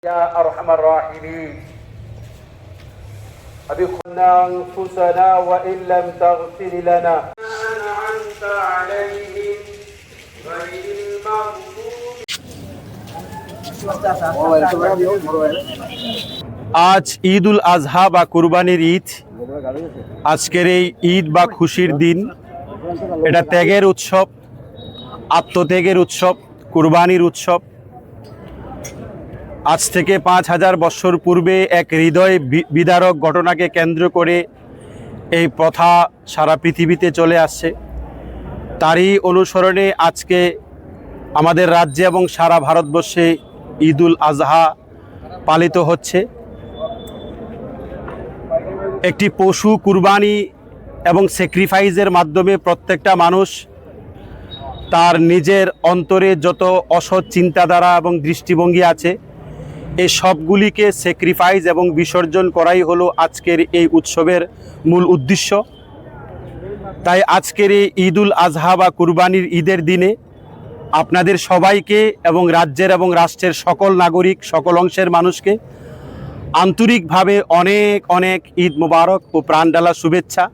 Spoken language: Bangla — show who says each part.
Speaker 1: يا أرحم الراحمين أبقنا أنفسنا وإن لم تغفر لنا أنعمت عليهم غير المغضوب আজ ঈদ উল আজহা বা কুরবানির ঈদ। আজকের এই ঈদ বা খুশির দিন, এটা ত্যাগের উৎসব, আত্মত্যাগের উৎসব, কুরবানির উৎসব। আজ থেকে ৫,০০০ বছর পূর্বে এক হৃদয় বিদারক ঘটনাকে কেন্দ্র করে এই প্রথা সারা পৃথিবীতে চলে আসছে। তারই অনুসরণে আজকে আমাদের রাজ্যে এবং সারা ভারতবর্ষে ঈদ উল আজহা পালিত হচ্ছে। একটি পশু কুরবানি এবং স্যাক্রিফাইসের মাধ্যমে প্রত্যেকটা মানুষ তার নিজের অন্তরে যত অসৎ চিন্তাধারা এবং দৃষ্টিভঙ্গি আছে, এই সবগুলিকে স্যাক্রিফাইস এবং বিসর্জন করাই হলো আজকের এই উৎসবের মূল উদ্দেশ্য। তাই আজকের এই ঈদ উল আজহা বা কুরবানির ঈদের দিনে আপনাদের সবাইকে এবং রাজ্যের এবং রাষ্ট্রের সকল নাগরিক, সকল অংশের মানুষকে আন্তরিকভাবে অনেক অনেক ঈদ মোবারক ও প্রাণঢালা শুভেচ্ছা।